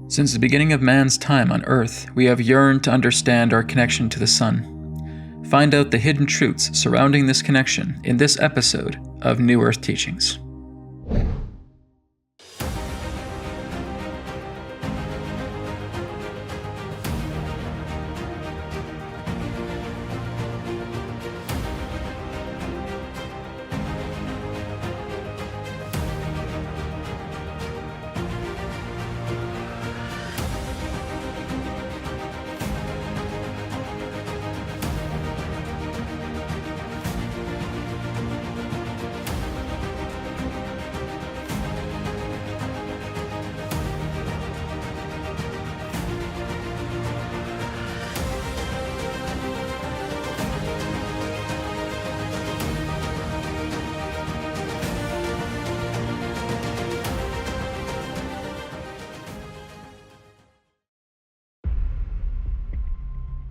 Since the beginning of man's time on Earth, we have yearned to understand our connection to the sun. Find out the hidden truths surrounding this connection in this episode of New Earth Teachings.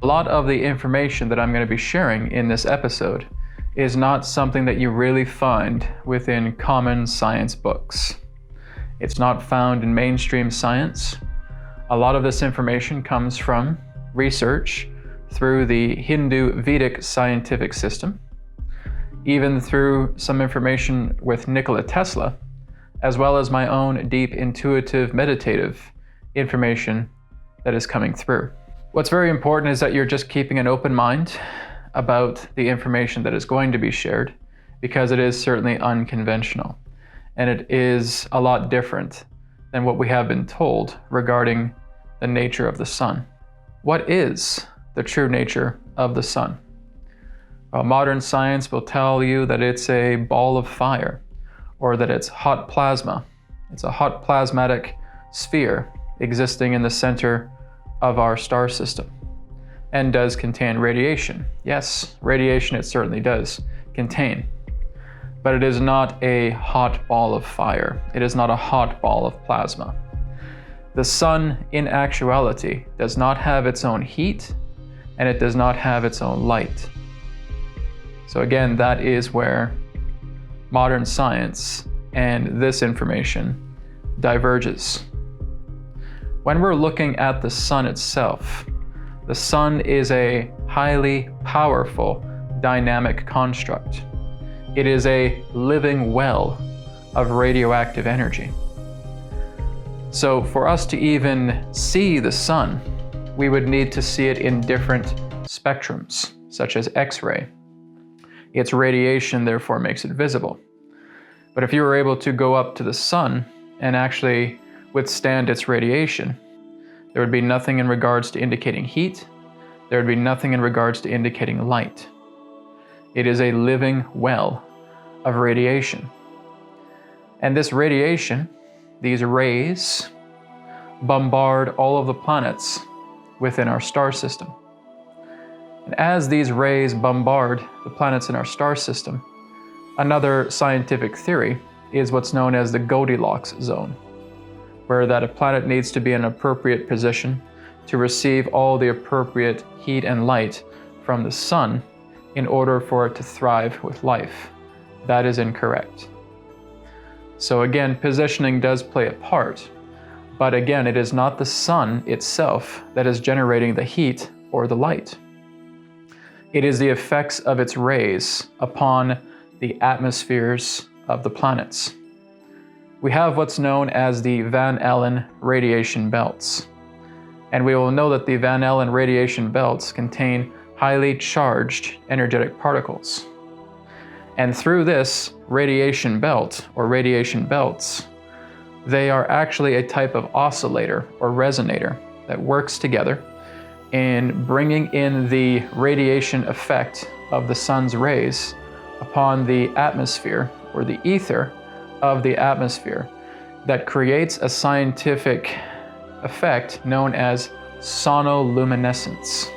A lot of the information that I'm going to be sharing in this episode is not something that you really find within common science books. It's not found in mainstream science. A lot of this information comes from research through the Hindu Vedic scientific system, even through some information with Nikola Tesla, as well as my own deep intuitive meditative information that is coming through. What's very important is that you're just keeping an open mind about the information that is going to be shared, because it is certainly unconventional and it is a lot different than what we have been told regarding the nature of the sun. What is the true nature of the sun? Well, modern science will tell you that it's a ball of fire, or that it's hot plasma. It's a hot plasmatic sphere existing in the center of our star system, and does contain radiation. Yes, radiation it certainly does contain, but it is not a hot ball of fire. It is not a hot ball of plasma. The sun, in actuality, does not have its own heat, and it does not have its own light. So again, that is where modern science and this information diverges. When we're looking at the sun itself, the sun is a highly powerful dynamic construct. It is a living well of radioactive energy. So for us to even see the sun, we would need to see it in different spectrums, such as X-ray. Its radiation therefore makes it visible. But if you were able to go up to the sun and actually withstand its radiation, there would be nothing in regards to indicating heat. There would be nothing in regards to indicating light. It is a living well of radiation. And this radiation, these rays, bombard all of the planets within our star system. And as these rays bombard the planets in our star system, another scientific theory is what's known as the Goldilocks zone, where that a planet needs to be in an appropriate position to receive all the appropriate heat and light from the sun in order for it to thrive with life. That is incorrect. So again, positioning does play a part, but again, it is not the sun itself that is generating the heat or the light. It is the effects of its rays upon the atmospheres of the planets. We have what's known as the Van Allen radiation belts. And we will know that the Van Allen radiation belts contain highly charged energetic particles. And through this radiation belt, or radiation belts, they are actually a type of oscillator or resonator that works together in bringing in the radiation effect of the sun's rays upon the atmosphere, or the ether of the atmosphere, that creates a scientific effect known as sonoluminescence.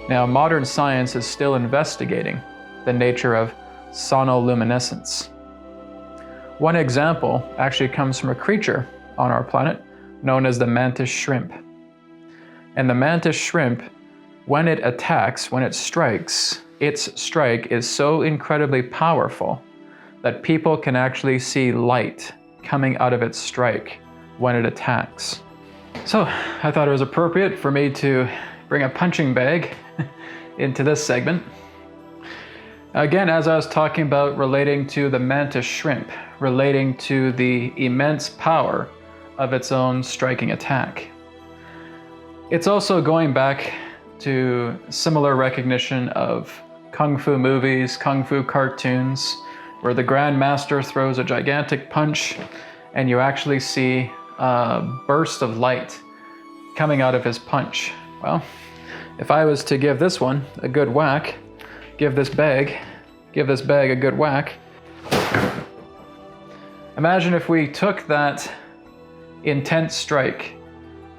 Now, modern science is still investigating the nature of sonoluminescence. One example actually comes from a creature on our planet known as the mantis shrimp. And the mantis shrimp, when it attacks, when it strikes, its strike is so incredibly powerful that people can actually see light coming out of its strike when it attacks. So I thought it was appropriate for me to bring a punching bag into this segment. Again, as I was talking about relating to the mantis shrimp, relating to the immense power of its own striking attack. It's also going back to similar recognition of kung fu movies, kung fu cartoons, where the Grand Master throws a gigantic punch and you actually see a burst of light coming out of his punch. Well, if I was to give this one a good whack, give this bag a good whack, imagine if we took that intense strike,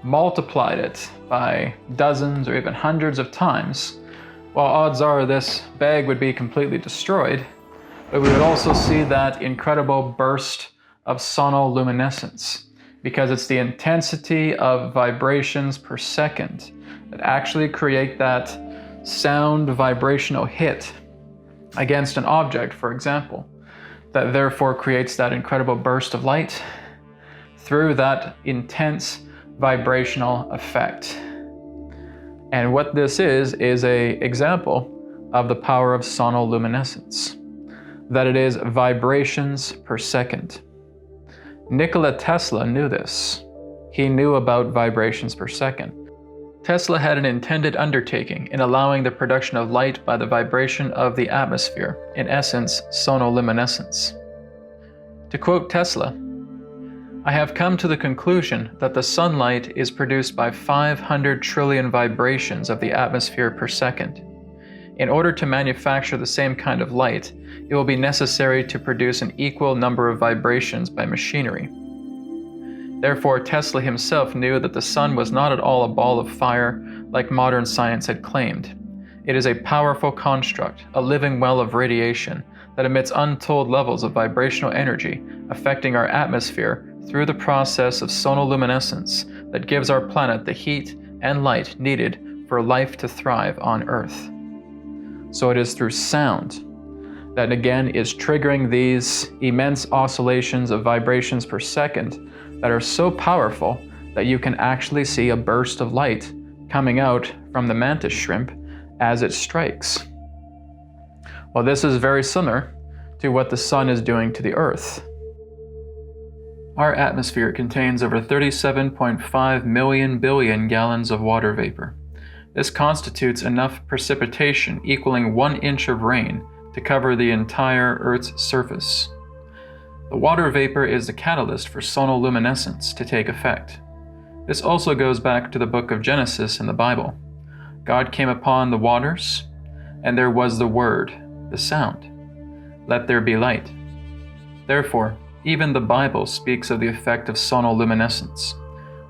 multiplied it by dozens or even hundreds of times, well, odds are this bag would be completely destroyed, but we would also see that incredible burst of sonoluminescence, because it's the intensity of vibrations per second that actually create that sound vibrational hit against an object, for example, that therefore creates that incredible burst of light through that intense vibrational effect. And what this is an example of the power of sonoluminescence, that it is vibrations per second. Nikola Tesla knew this. He knew about vibrations per second. Tesla had an intended undertaking in allowing the production of light by the vibration of the atmosphere, in essence, sonoluminescence. To quote Tesla, "I have come to the conclusion that the sunlight is produced by 500 trillion vibrations of the atmosphere per second. In order to manufacture the same kind of light, it will be necessary to produce an equal number of vibrations by machinery." Therefore, Tesla himself knew that the sun was not at all a ball of fire like modern science had claimed. It is a powerful construct, a living well of radiation that emits untold levels of vibrational energy, affecting our atmosphere through the process of sonoluminescence that gives our planet the heat and light needed for life to thrive on Earth. So it is through sound that again is triggering these immense oscillations of vibrations per second that are so powerful that you can actually see a burst of light coming out from the mantis shrimp as it strikes. Well, this is very similar to what the sun is doing to the Earth. Our atmosphere contains over 37.5 million billion gallons of water vapor. This constitutes enough precipitation equaling 1 inch of rain to cover the entire Earth's surface. The water vapor is the catalyst for sonoluminescence to take effect. This also goes back to the book of Genesis in the Bible. God came upon the waters, and there was the word, the sound. Let there be light. Therefore, even the Bible speaks of the effect of sonoluminescence.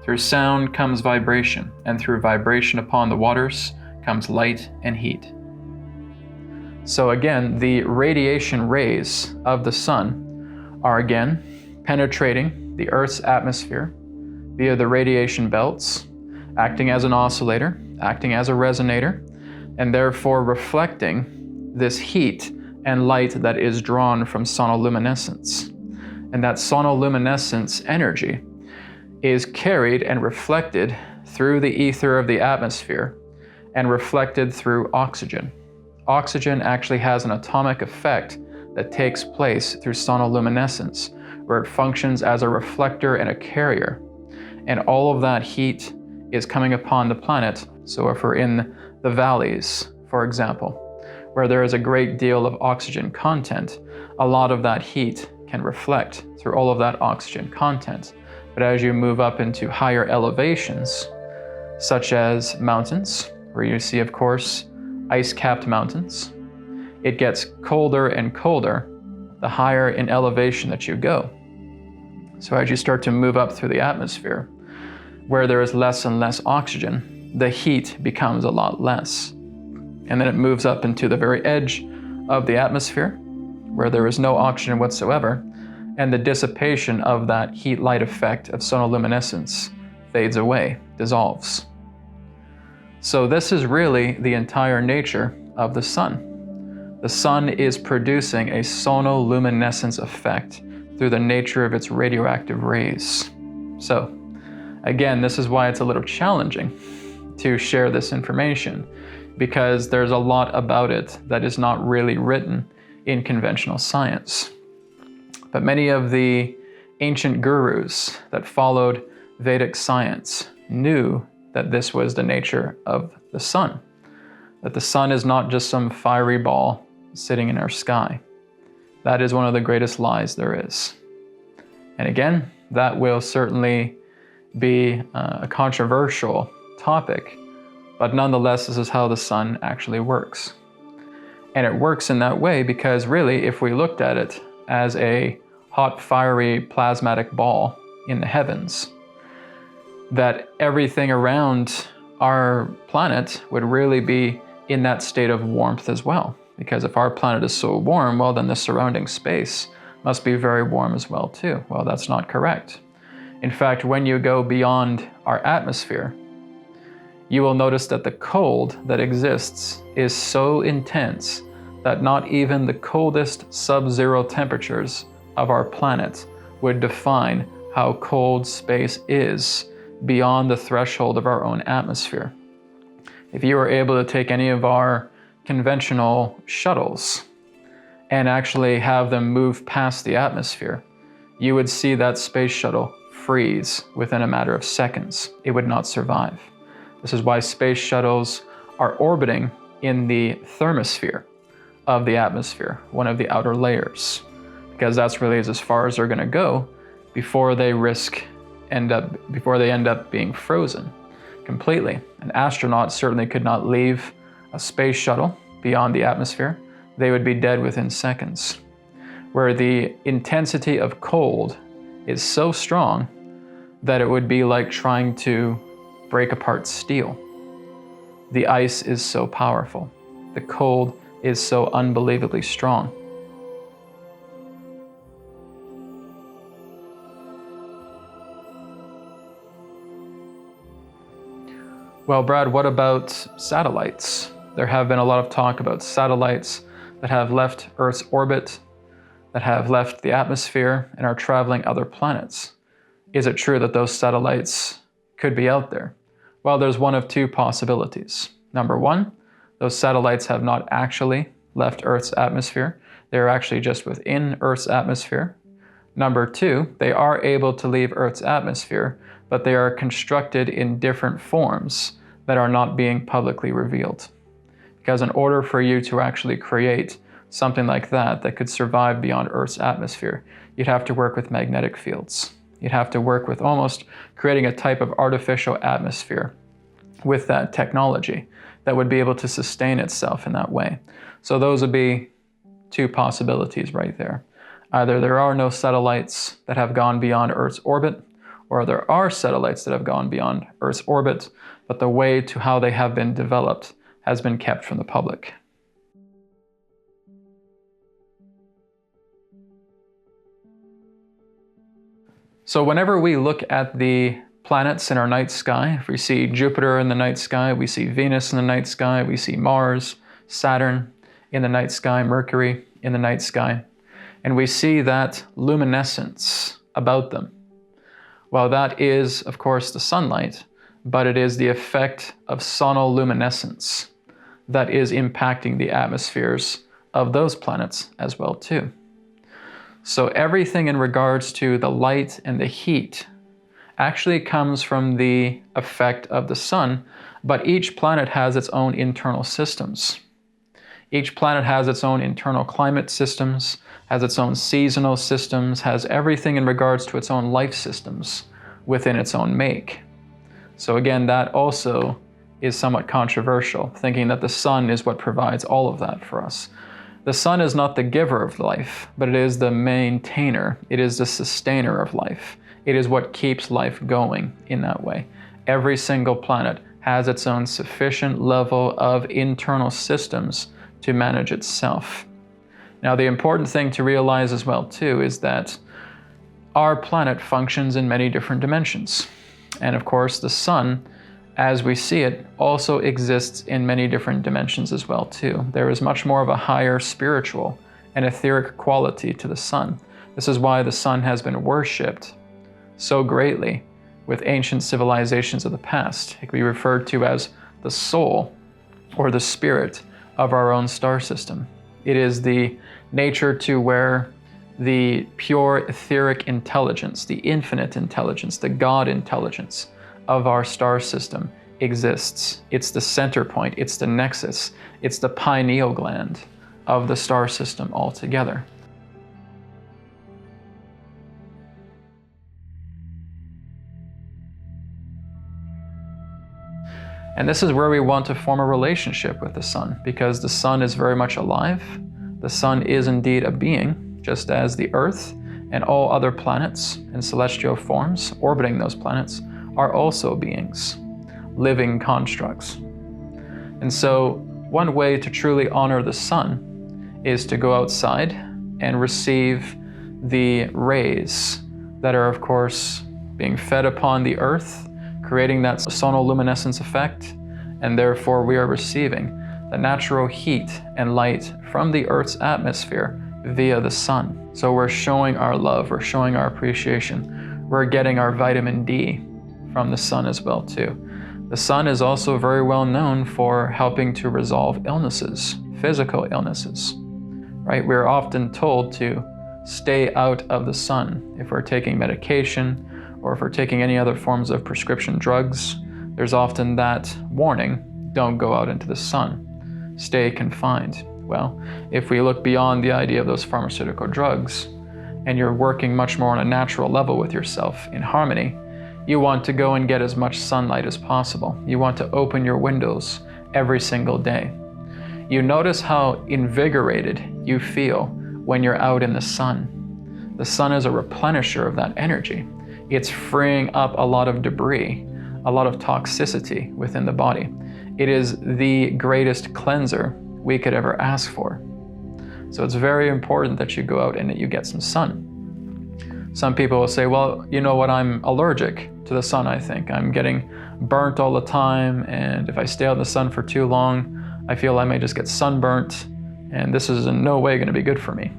Through sound comes vibration, and through vibration upon the waters comes light and heat. So again, the radiation rays of the sun are again penetrating the Earth's atmosphere via the radiation belts, acting as an oscillator, acting as a resonator, and therefore reflecting this heat and light that is drawn from sonoluminescence. And that sonoluminescence energy is carried and reflected through the ether of the atmosphere and reflected through oxygen. Oxygen actually has an atomic effect that takes place through sonoluminescence, where it functions as a reflector and a carrier. And all of that heat is coming upon the planet. So if we're in the valleys, for example, where there is a great deal of oxygen content, a lot of that heat can reflect through all of that oxygen content. But as you move up into higher elevations, such as mountains, where you see, of course, ice-capped mountains, it gets colder and colder the higher in elevation that you go. So as you start to move up through the atmosphere, where there is less and less oxygen, the heat becomes a lot less. And then it moves up into the very edge of the atmosphere, where there is no oxygen whatsoever, and the dissipation of that heat-light effect of sonoluminescence fades away, dissolves. So this is really the entire nature of the sun. The sun is producing a sonoluminescence effect through the nature of its radioactive rays. So, Again, this is why it's a little challenging to share this information, because there's a lot about it that is not really written in conventional science. But many of the ancient gurus that followed Vedic science knew that this was the nature of the sun, that the sun is not just some fiery ball sitting in our sky. That is one of the greatest lies there is. And again, that will certainly be a controversial topic, but nonetheless, this is how the sun actually works. And it works in that way because really, if we looked at it as a hot, fiery, plasmatic ball in the heavens, that everything around our planet would really be in that state of warmth as well. Because if our planet is so warm, well, then the surrounding space must be very warm as well too. Well, that's not correct. In fact, when you go beyond our atmosphere, you will notice that the cold that exists is so intense that not even the coldest sub-zero temperatures of our planet would define how cold space is beyond the threshold of our own atmosphere. If you were able to take any of our conventional shuttles and actually have them move past the atmosphere, you would see that space shuttle freeze within a matter of seconds. It would not survive. This is why space shuttles are orbiting in the thermosphere of the atmosphere, one of the outer layers, because that's really as far as they're going to go before they end up being frozen completely. An astronaut certainly could not leave a space shuttle beyond the atmosphere. They would be dead within seconds. Where the intensity of cold is so strong that it would be like trying to break apart steel. The ice is so powerful. The cold is so unbelievably strong. Well, Brad, what about satellites? There have been a lot of talk about satellites that have left Earth's orbit, that have left the atmosphere and are traveling other planets. Is it true that those satellites could be out there? Well, there's one of two possibilities. Number one, those satellites have not actually left Earth's atmosphere. They're actually just within Earth's atmosphere. Number two, they are able to leave Earth's atmosphere, but they are constructed in different forms that are not being publicly revealed. Because in order for you to actually create something like that could survive beyond Earth's atmosphere, you'd have to work with magnetic fields. You'd have to work with almost creating a type of artificial atmosphere with that technology that would be able to sustain itself in that way. So those would be two possibilities right there. Either there are no satellites that have gone beyond Earth's orbit, or there are satellites that have gone beyond Earth's orbit, but the way to how they have been developed has been kept from the public. So whenever we look at the planets in our night sky, if we see Jupiter in the night sky, we see Venus in the night sky, we see Mars, Saturn in the night sky, Mercury in the night sky, and we see that luminescence about them. Well, that is, of course, the sunlight, but it is the effect of sonoluminescence that is impacting the atmospheres of those planets as well too. So everything in regards to the light and the heat actually comes from the effect of the sun, but each planet has its own internal systems. Each planet has its own internal climate systems, has its own seasonal systems, has everything in regards to its own life systems within its own make. So again, that also is somewhat controversial, thinking that the sun is what provides all of that for us. The sun is not the giver of life, but it is the maintainer. It is the sustainer of life. It is what keeps life going in that way. Every single planet has its own sufficient level of internal systems to manage itself. Now, the important thing to realize as well too is that our planet functions in many different dimensions. And of course, the sun, as we see it, also exists in many different dimensions as well too. There is much more of a higher spiritual and etheric quality to the sun. This is why the sun has been worshipped so greatly with ancient civilizations of the past. It can be referred to as the soul or the spirit of our own star system. It is the nature to where the pure etheric intelligence, the infinite intelligence, the God intelligence of our star system exists. It's the center point, it's the nexus, it's the pineal gland of the star system altogether. And this is where we want to form a relationship with the sun, because the sun is very much alive. The sun is indeed a being, just as the Earth and all other planets and celestial forms orbiting those planets are also beings, living constructs. And so one way to truly honor the sun is to go outside and receive the rays that are, of course, being fed upon the Earth, creating that sonoluminescence effect, and therefore we are receiving the natural heat and light from the Earth's atmosphere via the sun. So we're showing our love, we're showing our appreciation, we're getting our vitamin D from the sun as well too. The sun is also very well known for helping to resolve illnesses, physical illnesses, right? We're often told to stay out of the sun if we're taking medication, or if we're taking any other forms of prescription drugs. There's often that warning, don't go out into the sun, stay confined. Well, if we look beyond the idea of those pharmaceutical drugs, and you're working much more on a natural level with yourself in harmony, you want to go and get as much sunlight as possible. You want to open your windows every single day. You notice how invigorated you feel when you're out in the sun. The sun is a replenisher of that energy. It's freeing up a lot of debris, a lot of toxicity within the body. It is the greatest cleanser we could ever ask for. So it's very important that you go out and that you get some sun. Some people will say, well, you know what, I'm allergic to the sun, I think. I'm getting burnt all the time, and if I stay out in the sun for too long, I feel I may just get sunburnt, and this is in no way going to be good for me.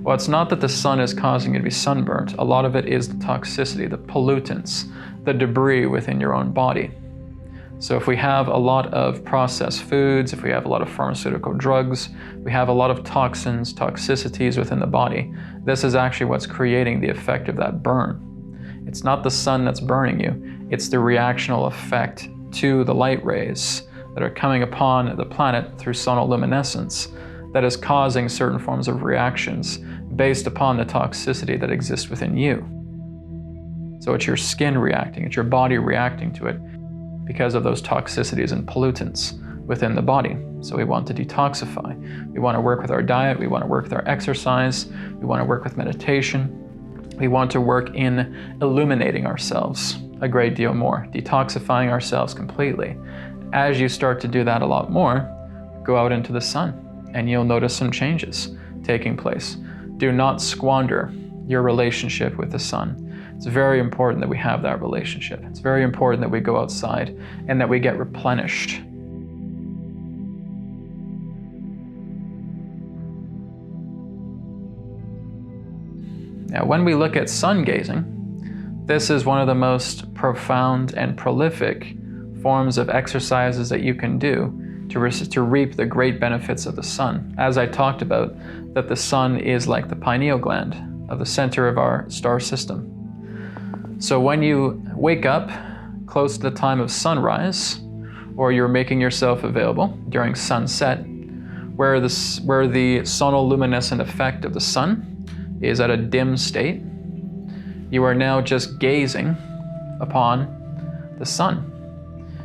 Well, it's not that the sun is causing you to be sunburnt. A lot of it is the toxicity, the pollutants, the debris within your own body. So if we have a lot of processed foods, if we have a lot of pharmaceutical drugs, we have a lot of toxins, toxicities within the body, this is actually what's creating the effect of that burn. It's not the sun that's burning you, it's the reactional effect to the light rays that are coming upon the planet through sonoluminescence that is causing certain forms of reactions based upon the toxicity that exists within you. So it's your skin reacting, it's your body reacting to it because of those toxicities and pollutants within the body. So we want to detoxify. We want to work with our diet, we want to work with our exercise, we want to work with meditation. We want to work in illuminating ourselves a great deal more, detoxifying ourselves completely. As you start to do that a lot more, go out into the sun and you'll notice some changes taking place. Do not squander your relationship with the sun. It's very important that we have that relationship. It's very important that we go outside and that we get replenished. Now, when we look at sun gazing, this is one of the most profound and prolific forms of exercises that you can do to reap the great benefits of the sun. As I talked about, that the sun is like the pineal gland of the center of our star system. So when you wake up close to the time of sunrise, or you're making yourself available during sunset, where the sonoluminescent effect of the sun is at a dim state, you are now just gazing upon the sun.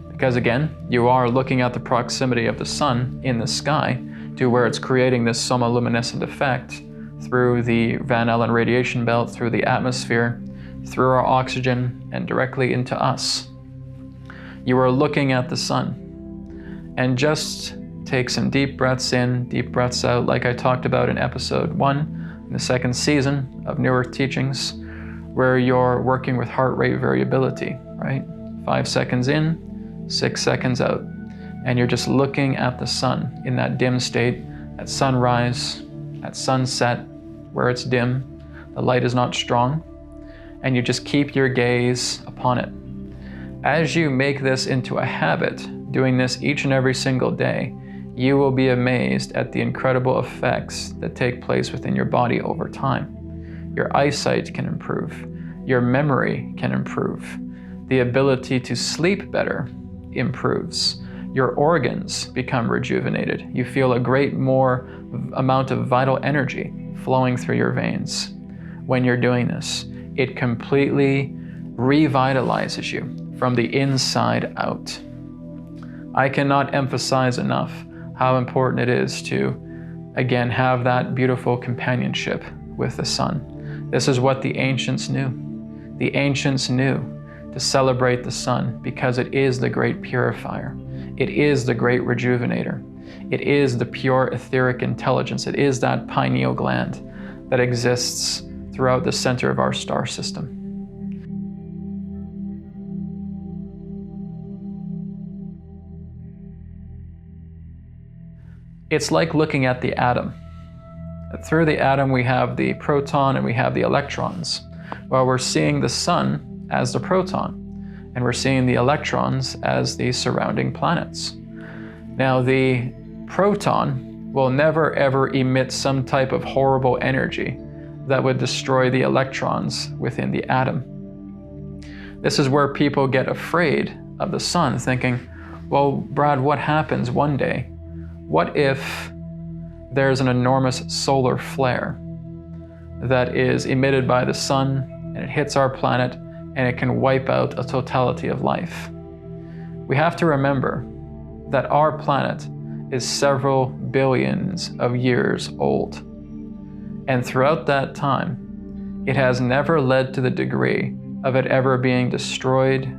Because again, you are looking at the proximity of the sun in the sky to where it's creating this sonoluminescent effect through the Van Allen radiation belt, through the atmosphere, through our oxygen, and directly into us. You are looking at the sun. And just take some deep breaths in, deep breaths out, like I talked about in episode 1, in the second season of New Earth Teachings, where you're working with heart rate variability, right? 5 seconds in, 6 seconds out. And you're just looking at the sun in that dim state, at sunrise, at sunset, where it's dim, the light is not strong. and you just keep your gaze upon it. As you make this into a habit, doing this each and every single day, you will be amazed at the incredible effects that take place within your body over time. Your eyesight can improve. Your memory can improve. The ability to sleep better improves. Your organs become rejuvenated. You feel a great more amount of vital energy flowing through your veins. When you're doing this, it completely revitalizes you from the inside out. I cannot emphasize enough how important it is to, again, have that beautiful companionship with the sun. This is what the ancients knew. The ancients knew to celebrate the sun because it is the great purifier. It is the great rejuvenator. It is the pure etheric intelligence. It is that pineal gland that exists throughout the center of our star system. It's like looking at the atom. Through the atom we have the proton and we have the electrons. Well, we're seeing the sun as the proton, and we're seeing the electrons as the surrounding planets. Now, the proton will never ever emit some type of horrible energy that would destroy the electrons within the atom. This is where people get afraid of the sun, thinking, well, Brad, what happens one day? What if there's an enormous solar flare that is emitted by the sun and it hits our planet and it can wipe out a totality of life? We have to remember that our planet is several billions of years old. And throughout that time, it has never led to the degree of it ever being destroyed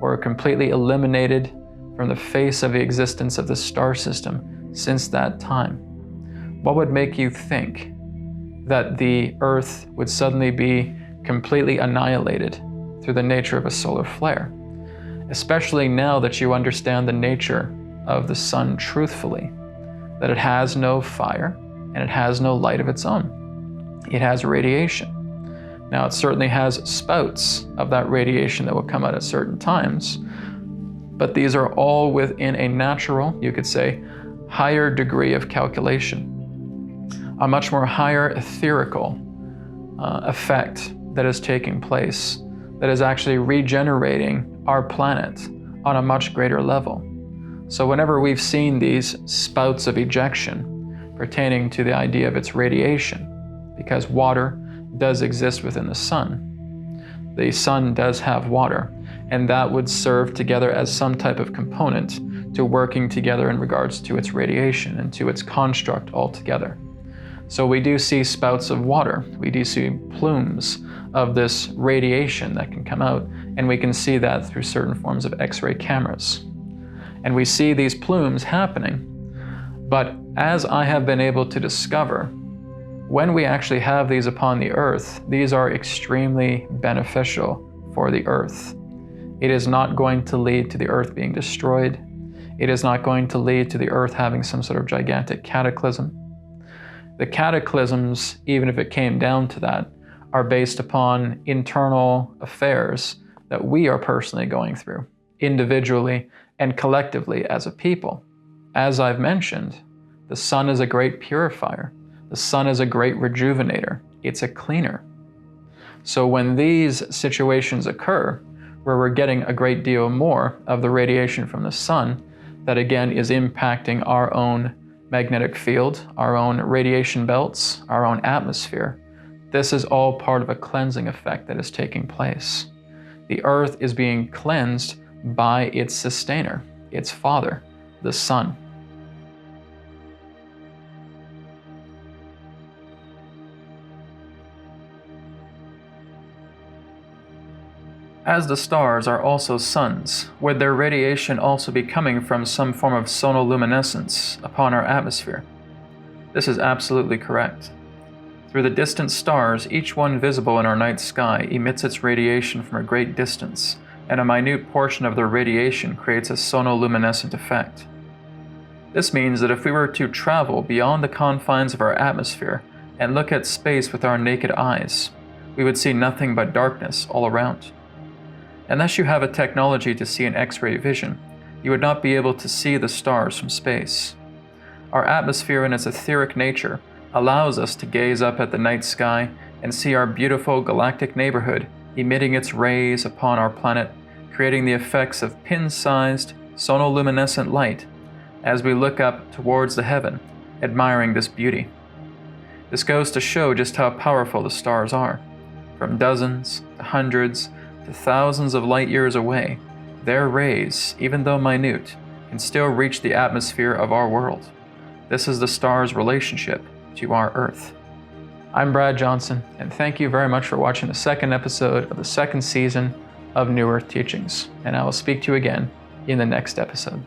or completely eliminated from the face of the existence of the star system since that time. What would make you think that the Earth would suddenly be completely annihilated through the nature of a solar flare? Especially now that you understand the nature of the sun truthfully, that it has no fire and it has no light of its own. It has radiation. Now, it certainly has spouts of that radiation that will come out at certain times, but these are all within a natural, you could say, higher degree of calculation, a much more higher etherical effect that is taking place, that is actually regenerating our planet on a much greater level. So whenever we've seen these spouts of ejection pertaining to the idea of its radiation, because water does exist within the sun does have water, and that would serve together as some type of component to working together in regards to its radiation and to its construct altogether. So we do see spouts of water, we do see plumes of this radiation that can come out, and we can see that through certain forms of X-ray cameras. And we see these plumes happening, but as I have been able to discover, when we actually have these upon the Earth, these are extremely beneficial for the Earth. It is not going to lead to the Earth being destroyed. It is not going to lead to the Earth having some sort of gigantic cataclysm. The cataclysms, even if it came down to that, are based upon internal affairs that we are personally going through, individually and collectively as a people. As I've mentioned, the sun is a great purifier. The sun is a great rejuvenator. It's a cleaner. So when these situations occur, where we're getting a great deal more of the radiation from the sun, that again is impacting our own magnetic field, our own radiation belts, our own atmosphere, this is all part of a cleansing effect that is taking place. The Earth is being cleansed by its sustainer, its father, the sun. As the stars are also suns, would their radiation also be coming from some form of sonoluminescence upon our atmosphere? This is absolutely correct. Through the distant stars, each one visible in our night sky emits its radiation from a great distance, and a minute portion of their radiation creates a sonoluminescent effect. This means that if we were to travel beyond the confines of our atmosphere and look at space with our naked eyes, we would see nothing but darkness all around. Unless you have a technology to see in X-ray vision, you would not be able to see the stars from space. Our atmosphere in its etheric nature allows us to gaze up at the night sky and see our beautiful galactic neighborhood emitting its rays upon our planet, creating the effects of pin-sized, sonoluminescent light as we look up towards the heaven, admiring this beauty. This goes to show just how powerful the stars are. From dozens to hundreds to thousands of light years away, their rays, even though minute, can still reach the atmosphere of our world. This is the stars' relationship to our Earth. I'm Brad Johnson, and thank you very much for watching the second episode of the second season of New Earth Teachings, and I will speak to you again in the next episode.